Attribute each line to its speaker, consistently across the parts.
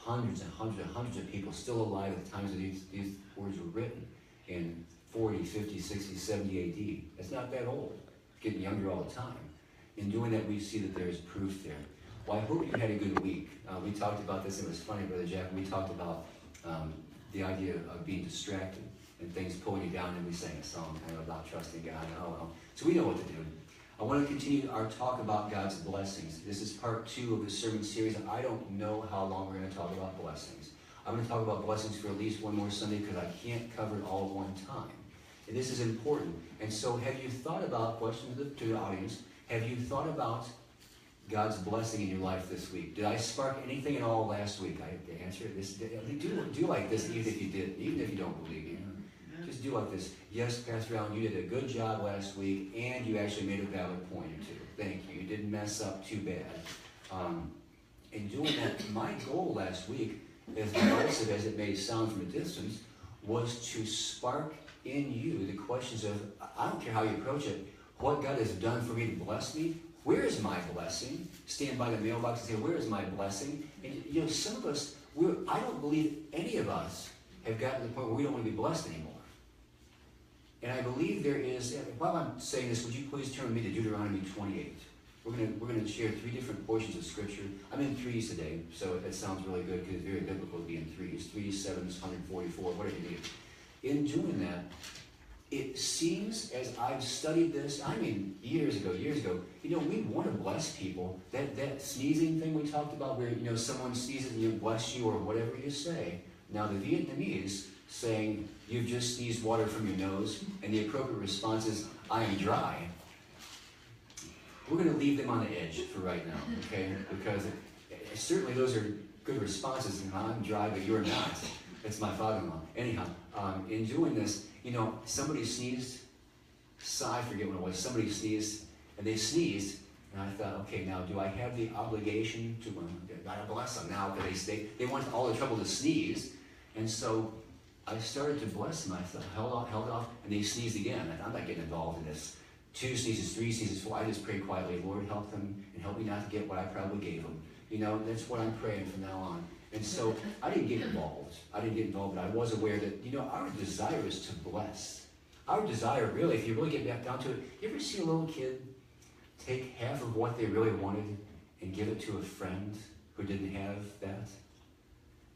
Speaker 1: hundreds and hundreds and hundreds of people still alive at the times that these words were written in 40, 50, 60, 70 AD. It's not that old. It's getting younger all the time. In doing that, we see that there's proof there. Well, I hope you had a good week. We talked about this. It was funny, Brother Jack. We talked about the idea of being distracted and things pulling you down, and we sang a song kind of about trusting God. Oh, well. So we know what to do. I want to continue our talk about God's blessings. This is part 2 of the sermon series. I don't know how long we're going to talk about blessings. I'm going to talk about blessings for at least one more Sunday because I can't cover it all at one time. And this is important. And so have you thought about, questions to the audience, have you thought about God's blessing in your life this week? Did I spark anything at all last week? I have to answer this. Do like this even if you did, even if you don't believe me. Just do like this. Yes, Pastor Allen, you did a good job last week, and you actually made a valid point or two. Thank you. You didn't mess up too bad. In doing that, my goal last week, as repulsive as it may sound from a distance, was to spark in you the questions of, I don't care how you approach it, what God has done for me to bless me. Where is my blessing? Stand by the mailbox and say, where is my blessing? And you know, some of us, I don't believe any of us have gotten to the point where we don't want to be blessed anymore. And I believe there is, while I'm saying this, would you please turn with me to Deuteronomy 28. We're going to share 3 different portions of Scripture. I'm in threes today, so it sounds really good because it's very biblical to be in threes. 3, 7, 144, whatever you need. In doing that, it seems, as I've studied this, I mean, years ago, you know, we want to bless people. That sneezing thing we talked about where, you know, someone sneezes and you bless you or whatever you say. Now, the Vietnamese saying, you've just sneezed water from your nose, and the appropriate response is, I am dry. We're going to leave them on the edge for right now, okay? Because certainly those are good responses. I'm dry, but you're not. That's my father-in-law. Anyhow, in doing this, you know, somebody sneezed. I forget what it was. Somebody sneezed, and they sneezed, and I thought, okay, now do I have the obligation to, God bless them now, because they went to all the trouble to sneeze, and so I started to bless them. I thought, held off, and they sneezed again. I'm not getting involved in this. 2 sneezes, 3 sneezes, 4. I just prayed quietly, Lord, help them, and help me not to get what I probably gave them. You know, that's what I'm praying from now on. And so I didn't get involved. But I was aware that, you know, our desire is to bless. Our desire, really, if you really get back down to it, you ever see a little kid take half of what they really wanted and give it to a friend who didn't have that?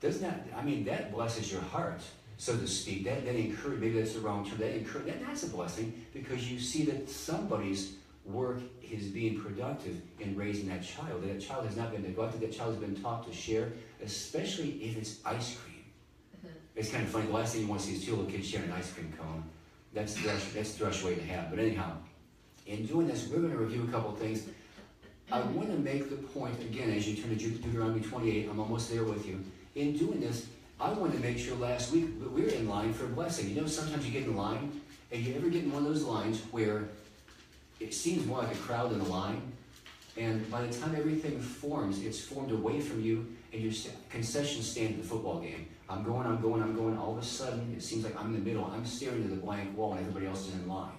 Speaker 1: Doesn't that, I mean, that blesses your heart, so to speak. That encourage, maybe that's the wrong term, that's a blessing because you see that somebody's work is being productive in raising that child. That child has not been neglected, that child has been taught to share, especially if it's ice cream. It's kind of funny, the last thing you want to see is 2 little kids sharing an ice cream cone. That's the rush way to have. But anyhow, in doing this, we're going to review a couple things. I want to make the point, again, as you turn to Deuteronomy 28, I'm almost there with you. In doing this, I wanted to make sure last week that we were in line for a blessing. You know, sometimes you get in line, and you ever get in one of those lines where it seems more like a crowd than a line, and by the time everything forms, it's formed away from you, and your concession stand at the football game. I'm going. All of a sudden, it seems like I'm in the middle. I'm staring to the blank wall, and everybody else is in line.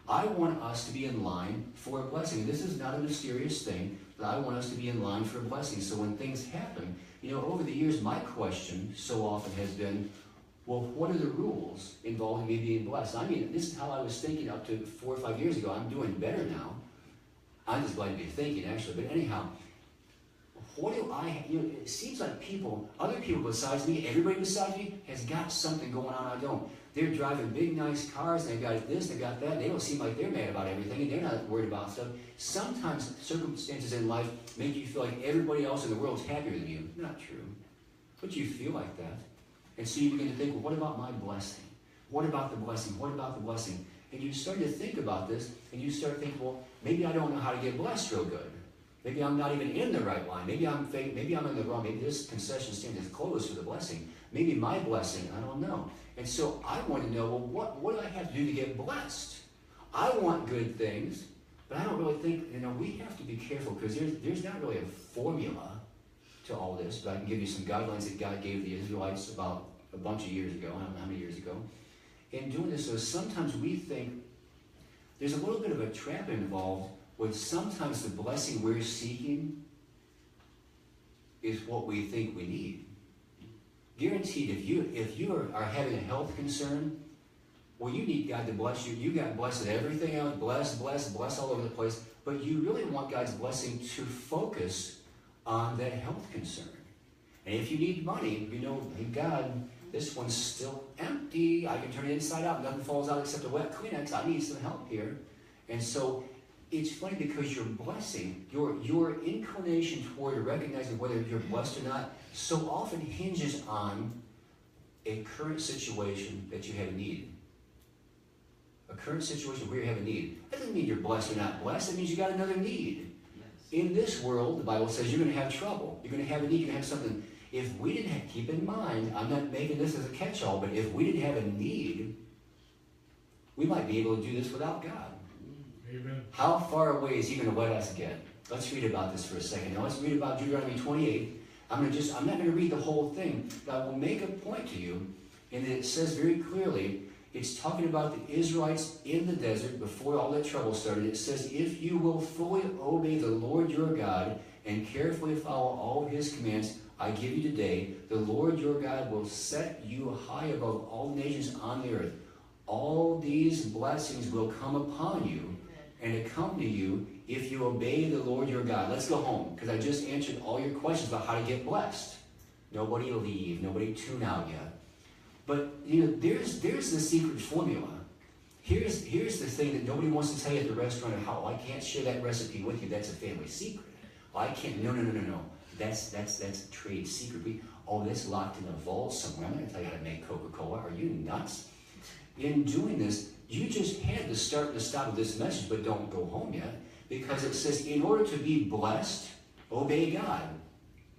Speaker 1: I want us to be in line for a blessing. This is not a mysterious thing, but I want us to be in line for a blessing. So when things happen, you know, over the years, my question so often has been, well, what are the rules involved in me being blessed? I mean, this is how I was thinking up to 4 or 5 years ago. I'm doing better now. I'm just glad to be thinking, actually. But anyhow, what do I, you know, it seems like other people besides me, everybody besides me has got something going on I don't. They're driving big, nice cars, and they've got this, they've got that. They don't seem like they're mad about everything, and they're not worried about stuff. Sometimes circumstances in life make you feel like everybody else in the world is happier than you. Not true. But you feel like that. And so you begin to think, well, what about my blessing? What about the blessing? What about the blessing? And you start to think about this, and you start thinking, well, maybe I don't know how to get blessed real good. Maybe I'm not even in the right line. Maybe I'm in the wrong. Maybe this concession stand is closed for the blessing. Maybe my blessing, I don't know. And so I want to know, well, what do I have to do to get blessed? I want good things, but I don't really think, you know, we have to be careful because there's not really a formula to all this, but I can give you some guidelines that God gave the Israelites about a bunch of years ago, I don't know how many years ago. In doing this, so sometimes we think there's a little bit of a trap involved with sometimes the blessing we're seeking is what we think we need. guaranteed, if you are having a health concern, well, you need God to bless you. You got blessed in everything else, bless all over the place. But you really want God's blessing to focus on that health concern. And if you need money, you know, hey, God, this one's still empty. I can turn it inside out. Nothing falls out except a wet Kleenex. I need some help here. And so it's funny because your blessing, your inclination toward recognizing whether you're blessed or not, so often hinges on a current situation that you have a need. A current situation where you have a need. That doesn't mean you're blessed or not blessed. It means you got another need. Yes. In this world, the Bible says you're going to have trouble. You're going to have a need. You're going to have something. If we didn't have, keep in mind, I'm not making this as a catch-all, but if we didn't have a need, we might be able to do this without God.
Speaker 2: Amen.
Speaker 1: How far away is he going to let us get? Let's read about this for a second. Now let's read about Deuteronomy 28. I'm not going to read the whole thing, but I will make a point to you, and it says very clearly, it's talking about the Israelites in the desert before all that trouble started. It says, if you will fully obey the Lord your God and carefully follow all of his commands I give you today, the Lord your God will set you high above all nations on the earth. All these blessings will come upon you and accompany you if you obey the Lord your God. Let's go home, because I just answered all your questions about how to get blessed. Nobody leave, nobody tune out yet. But you know, there's the secret formula. Here's the thing that nobody wants to tell you at the restaurant, or how I can't share that recipe with you. That's a family secret. I can't. No. That's a trade secret. That's locked in a vault somewhere. I'm not going to tell you how to make Coca-Cola. Are you nuts? In doing this, you just had to start and stop of this message, but don't go home yet, because it says, in order to be blessed, obey God.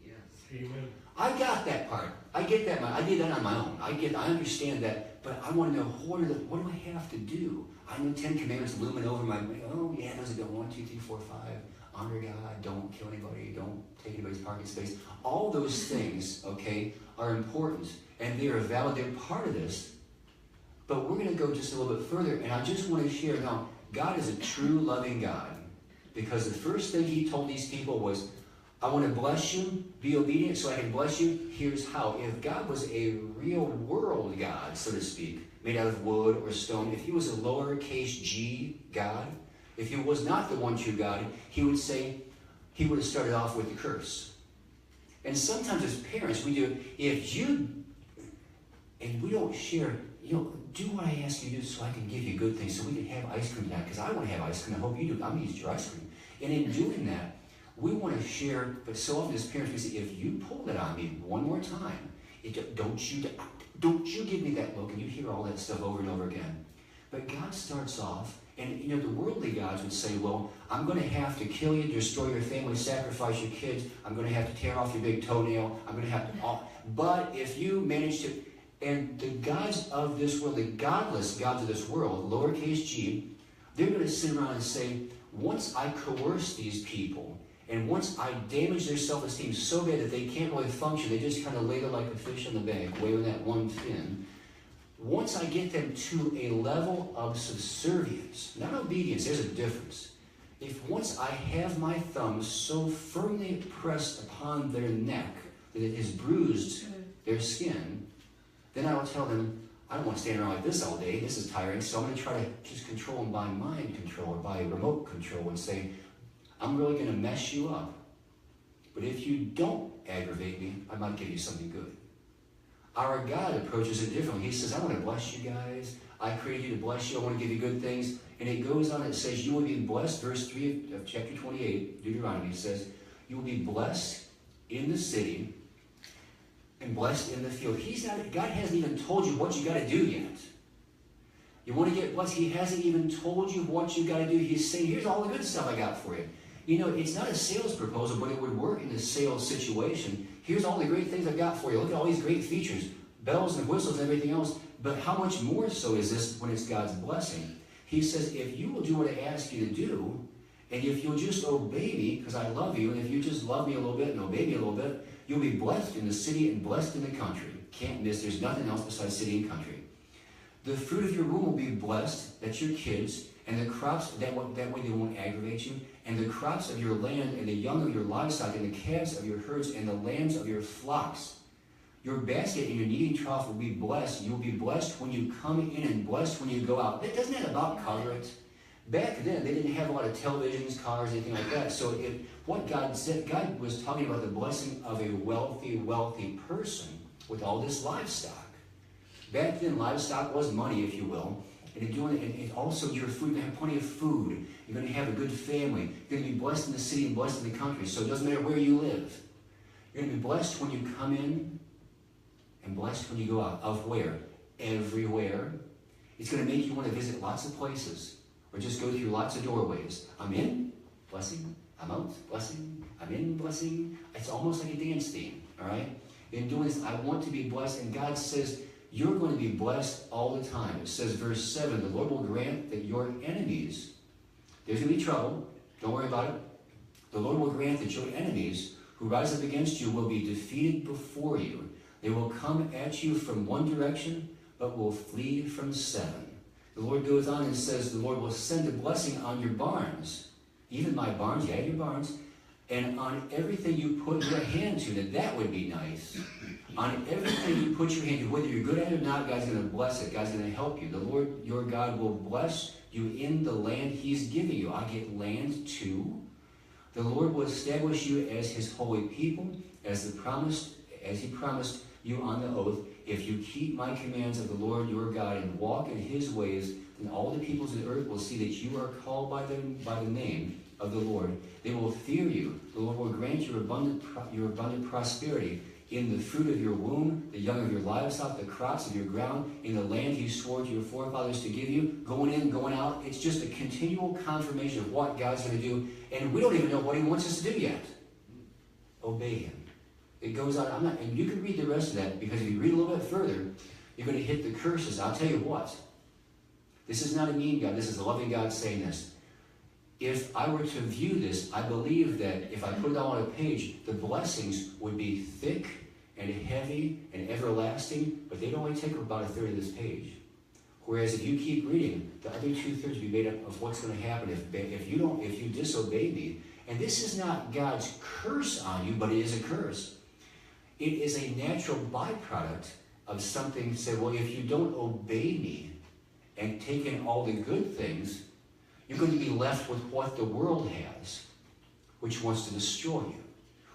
Speaker 2: Yes. Amen.
Speaker 1: I got that part. I get that. I did that on my own. I understand that, but I want to know what do I have to do? I know 10 Commandments looming over my brain. Oh yeah, those are the 1, 2, 3, 4, 5. Honor God. Don't kill anybody. Don't take anybody's parking space. All those things, okay, are important, and they are valid. They're part of this. But we're going to go just a little bit further, and I just want to share now. God is a true, loving God, because the first thing He told these people was, I want to bless you, be obedient so I can bless you. Here's how. If God was a real world God, so to speak, made out of wood or stone, if He was a lowercase g God, if He was not the one true God, He would have started off with the curse. And sometimes as parents, we do, and we don't share, do what I ask you to do so I can give you good things, so we can have ice cream tonight, because I want to have ice cream. I hope you do. I'm going to use your ice cream. And in doing that, we want to share, but so often as parents, we say, if you pull that on me one more time, don't you give me that look, and you hear all that stuff over and over again. But God starts off, and the worldly gods would say, well, I'm going to have to kill you, destroy your family, sacrifice your kids, I'm going to have to tear off your big toenail, I'm going to have to, but if you manage to, and the gods of this world, the godless gods of this world, lowercase g, they're going to sit around and say, once I coerce these people, and once I damage their self-esteem so bad that they can't really function, they just kind of lay there like a fish in the bank, waving that one fin. Once I get them to a level of subservience, not obedience, there's a difference. If once I have my thumb so firmly pressed upon their neck that it has bruised their skin, then I will tell them, I don't want to stand around like this all day. This is tiring. So I'm going to try to just control them by mind control or by remote control and say, I'm really going to mess you up. But if you don't aggravate me, I might give you something good. Our God approaches it differently. He says, I want to bless you guys. I created you to bless you. I want to give you good things. And it goes on, it says, you will be blessed. Verse 3 of chapter 28, Deuteronomy says, you will be blessed in the city and blessed in the field. God hasn't even told you what you got to do yet. You want to get blessed? He hasn't even told you what you got to do. He's saying, here's all the good stuff I got for you. It's not a sales proposal, but it would work in a sales situation. Here's all the great things I've got for you. Look at all these great features, bells and whistles and everything else. But how much more so is this when it's God's blessing? He says, if you will do what I ask you to do, and if you'll just obey me, because I love you, and if you just love me a little bit and obey me a little bit, you'll be blessed in the city and blessed in the country. Can't miss. There's nothing else besides city and country. The fruit of your womb will be blessed. That's your kids. And the crops, that way they won't aggravate you. And the crops of your land and the young of your livestock and the calves of your herds and the lambs of your flocks. Your basket and your kneading trough will be blessed. You'll be blessed when you come in and blessed when you go out. Doesn't that about cover it? Back then, they didn't have a lot of televisions, cars, anything like that. So what God said, God was talking about the blessing of a wealthy, wealthy person with all this livestock. Back then, livestock was money, if you will. And also your food, you're going to have plenty of food. You're going to have a good family. You're going to be blessed in the city and blessed in the country. So it doesn't matter where you live. You're going to be blessed when you come in and blessed when you go out. Of where? Everywhere. It's going to make you want to visit lots of places or just go through lots of doorways. I'm in, blessing. I'm out, blessing. I'm in, blessing. It's almost like a dance theme, all right? In doing this, I want to be blessed, and God says, you're going to be blessed all the time. It says, verse 7, the Lord will grant that your enemies, there's going to be trouble, don't worry about it. The Lord will grant that your enemies who rise up against you will be defeated before you. They will come at you from one direction, but will flee from seven. The Lord goes on and says, the Lord will send a blessing on your barns, even my barns, yeah, your barns, and on everything you put your hand to. Now that would be nice. On everything you put your hand to, whether you're good at it or not, God's going to bless it. God's going to help you. The Lord your God will bless you in the land he's giving you. I get land too. The Lord will establish you as his holy people, as he promised you on the oath. If you keep my commands of the Lord your God and walk in his ways, then all the peoples of the earth will see that you are called by the name of the Lord. They will fear you. The Lord will grant your abundant prosperity in the fruit of your womb, the young of your livestock, the crops of your ground, in the land he swore to your forefathers to give you. Going in, going out. It's just a continual confirmation of what God's going to do. And we don't even know what he wants us to do yet. Obey him. It goes on. And you can read the rest of that, because if you read a little bit further, you're going to hit the curses. I'll tell you what. This is not a mean God. This is a loving God saying this. If I were to view this, I believe that if I put it all on a page, the blessings would be thick and heavy and everlasting, but they'd only take about a third of this page. Whereas if you keep reading, the other 2/3 will be made up of what's going to happen if you disobey me. And this is not God's curse on you, but it is a curse. It is a natural byproduct of something. Say, well, if you don't obey me and take in all the good things, you're going to be left with what the world has, which wants to destroy you,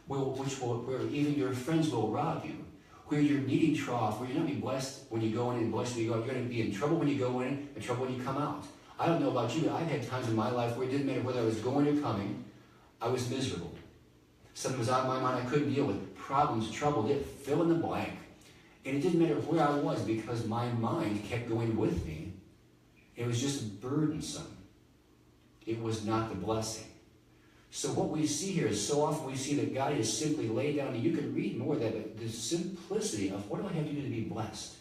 Speaker 1: where even your friends will rob you, where your kneading trough, where you're not going to be blessed when you go in and blessed when you go out. You're going to be in trouble when you go in and trouble when you come out. I don't know about you, but I've had times in my life where it didn't matter whether I was going or coming, I was miserable. Something was out of my mind I couldn't deal with. Problems, trouble, fill in the blank. And it didn't matter where I was, because my mind kept going with me. It was just burdensome. It was not the blessing. So what we see here is so often we see that God has simply laid down, and you can read more of that, but the simplicity of what do I have to do to be blessed?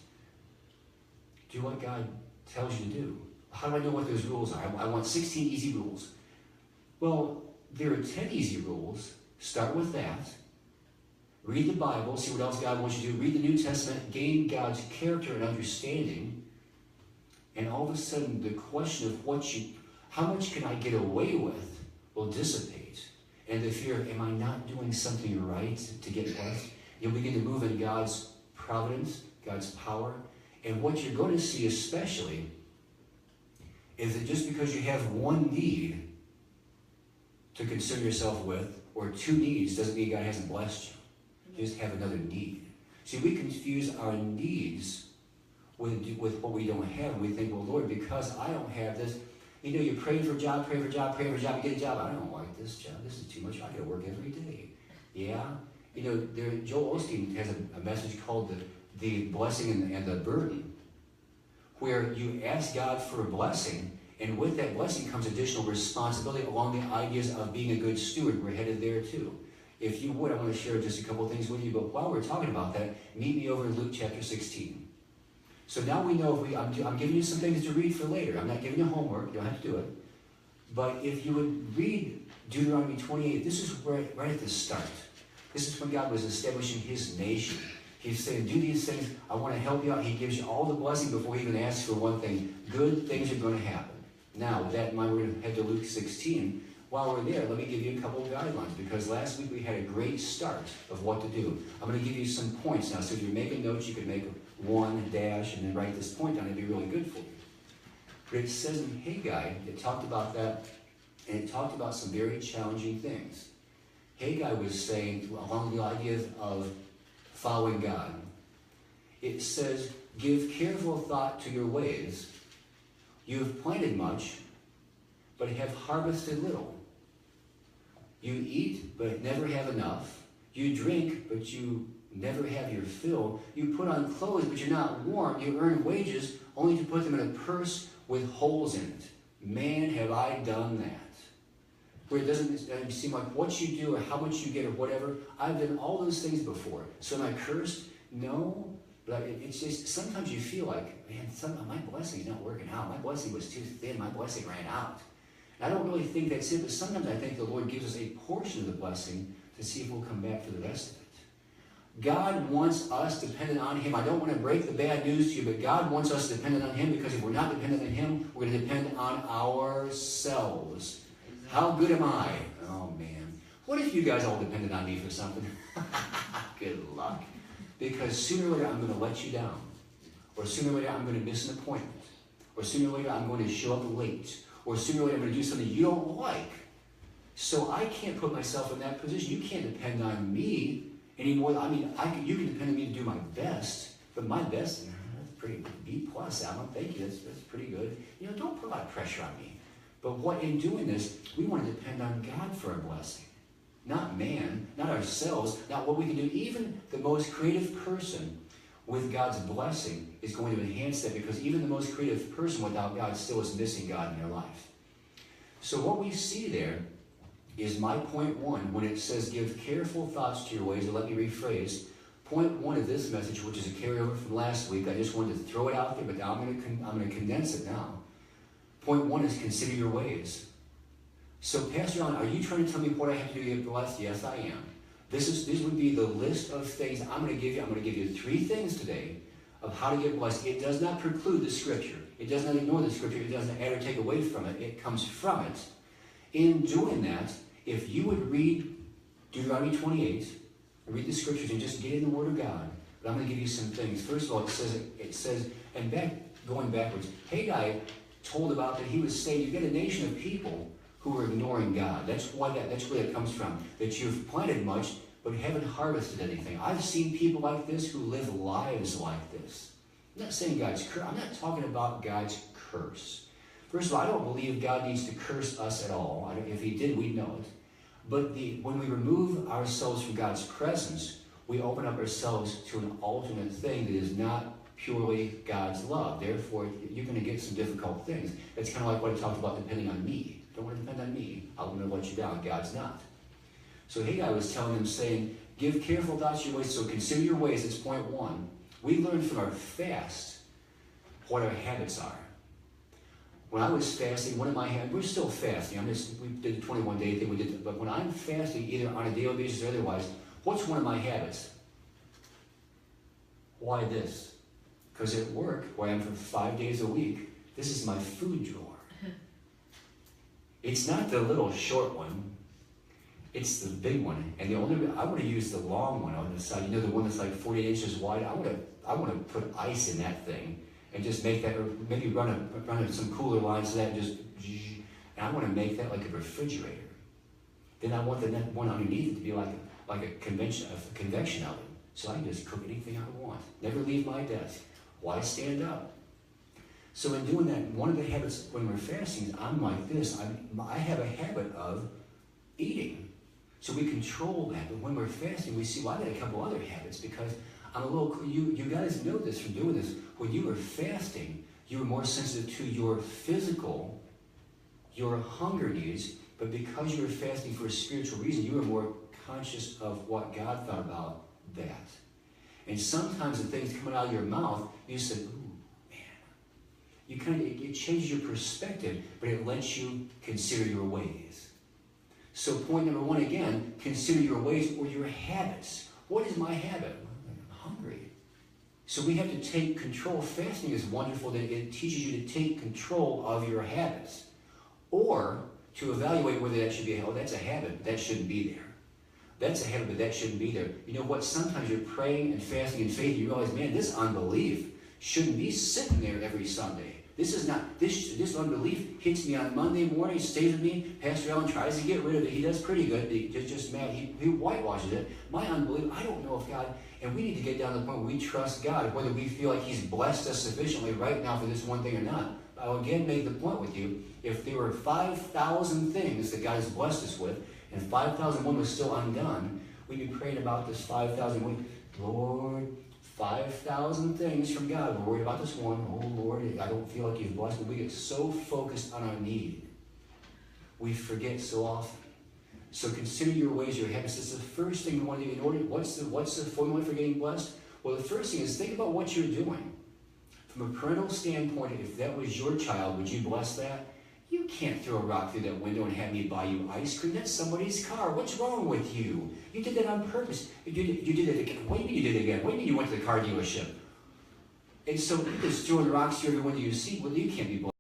Speaker 1: Do what God tells you to do. How do I know what those rules are? I want 16 easy rules. Well, there are 10 easy rules. Start with that. Read the Bible, see what else God wants you to do. Read the New Testament, gain God's character and understanding. And all of a sudden, the question of how much can I get away with will dissipate. And the fear, am I not doing something right to get blessed? You'll begin to move in God's providence, God's power. And what you're going to see especially is that just because you have one need to concern yourself with, or two needs, doesn't mean God hasn't blessed you. You just have another need. See, we confuse our needs with what we don't have. And we think, well, Lord, because I don't have this, you pray for a job, you get a job. I don't like this job. This is too much. I got to work every day. Yeah. Joel Osteen has a message called the blessing and the burden, where you ask God for a blessing, and with that blessing comes additional responsibility along the ideas of being a good steward. We're headed there too. If you would, I want to share just a couple things with you, but while we're talking about that, meet me over in Luke chapter 16. So now we know I'm giving you some things to read for later. I'm not giving you homework. You don't have to do it. But if you would read Deuteronomy 28, this is right at the start. This is when God was establishing his nation. He's saying, do these things. I want to help you out. He gives you all the blessing before he even asks for one thing. Good things are going to happen. Now, with that in mind, we're going to head to Luke 16. while we're there, let me give you a couple of guidelines, because last week we had a great start of what to do. I'm going to give you some points now, so if you're making notes, you can make one dash and then write this point down. It'd be really good for you. But it says in Haggai, it talked about that, and it talked about some very challenging things. Haggai was saying, along the idea of following God, it says, give careful thought to your ways. You have planted much, but have harvested little. You eat, but never have enough. You drink, but you never have your fill. You put on clothes, but you're not warm. You earn wages, only to put them in a purse with holes in it. Man, have I done that. Where it doesn't seem like what you do or how much you get or whatever. I've done all those things before. So am I cursed? No. But it's just, sometimes you feel like, man, my blessing's not working out. My blessing was too thin. My blessing ran out. And I don't really think that's it, but sometimes I think the Lord gives us a portion of the blessing to see if we'll come back for the rest of it. God wants us dependent on Him. I don't want to break the bad news to you, but God wants us dependent on Him, because if we're not dependent on Him, we're going to depend on ourselves. How good am I? Oh, man. What if you guys all depended on me for something? Good luck. Because sooner or later, I'm going to let you down. Or sooner or later, I'm going to miss an appointment. Or sooner or later, I'm going to show up late. Or sooner or later, I'm going to do something you don't like. So I can't put myself in that position. You can't depend on me anymore. I mean, you can depend on me to do my best. But my best, that's pretty B+, Alan. Thank you. That's pretty good. You know, don't put a lot of pressure on me. But what in doing this, we want to depend on God for our blessing. Not man, not ourselves, not what we can do. Even the most creative person with God's blessing is going to enhance that, because even the most creative person without God still is missing God in their life. So what we see there is my point one, when it says give careful thoughts to your ways. And let me rephrase. Point one of this message, which is a carryover from last week, I just wanted to throw it out there, but now I'm going to condense it now. Point one is consider your ways. So, Pastor Allen, are you trying to tell me what I have to do to get blessed? Yes, I am. This would be the list of things I'm going to give you. I'm going to give you 3 things today of how to get blessed. It does not preclude the Scripture. It does not ignore the Scripture. It doesn't add or take away from it. It comes from it. In doing that, if you would read Deuteronomy 28, read the Scriptures and just get in the Word of God. But I'm going to give you some things. First of all, it says, and going backwards, Haggai told about that he was saying, you've got a nation of people who are ignoring God. That's where that comes from. That you've planted much, but haven't harvested anything. I've seen people like this who live lives like this. I'm not saying God's curse. I'm not talking about God's curse. First of all, I don't believe God needs to curse us at all. If He did, we'd know it. But when we remove ourselves from God's presence, we open up ourselves to an alternate thing that is not purely God's love. Therefore, you're going to get some difficult things. It's kind of like what I talked about depending on me. Don't want to depend on me. I'm going to let you down. God's not. So Haggai was telling them, saying, give careful thoughts to your ways. So consider your ways. That's point one. We learned from our fast what our habits are. When I was fasting, one of my habits, we're still fasting. We did the 21-day thing. But when I'm fasting, either on a daily basis or otherwise, what's one of my habits? Why this? Because at work, where I am for 5 days a week, this is my food drawer. It's not the little short one. It's the big one. And I want to use the long one on the side. You know, the one that's like 48 inches wide. I want to put ice in that thing and just make that, or maybe run some cooler lines to that, and I want to make that like a refrigerator. Then I want the one underneath it to be like a convection oven. So I can just cook anything I want. Never leave my desk. Why stand up? So in doing that, one of the habits when we're fasting is I'm like this. I have a habit of eating. So we control that. But when we're fasting, we see, well, I got a couple other habits because I'm a little, you guys know this from doing this. When you were fasting, you were more sensitive to your physical, your hunger needs, but because you were fasting for a spiritual reason, you were more conscious of what God thought about that. And sometimes the things coming out of your mouth, you said, ooh, man. It changes your perspective, but it lets you consider your ways. So point number one again, consider your ways or your habits. What is my habit? I'm hungry. So we have to take control. Fasting is wonderful that it teaches you to take control of your habits. Or to evaluate whether that should be, oh, that's a habit, that shouldn't be there. That's a habit, but that shouldn't be there. You know what? Sometimes you're praying and fasting in faith, and you realize, man, this unbelief shouldn't be sitting there every Sunday. This is not, this unbelief hits me on Monday morning, stays with me. Pastor Allen tries to get rid of it. He does pretty good. He's just mad. He whitewashes it. My unbelief, I don't know if God, and we need to get down to the point where we trust God, whether we feel like He's blessed us sufficiently right now for this one thing or not. I'll again make the point with you, if there were 5,000 things that God has blessed us with, and 5,001 was still undone, we'd be praying about this 5,001. Lord, 5,000 things from God. We're worried about this one. Oh, Lord, I don't feel like You've blessed me. We get so focused on our need, we forget so often. So consider your ways, your habits. This is the first thing we want to do. In order, what's the formula for getting blessed? Well, the first thing is think about what you're doing. From a parental standpoint, if that was your child, would you bless that? You can't throw a rock through that window and have me buy you ice cream. That's somebody's car. What's wrong with you? You did that on purpose. You did it again. What do you mean you did it again? What do you mean you went to the car dealership? And so you're just throwing rocks through every window you see. Well, you can't be blessed.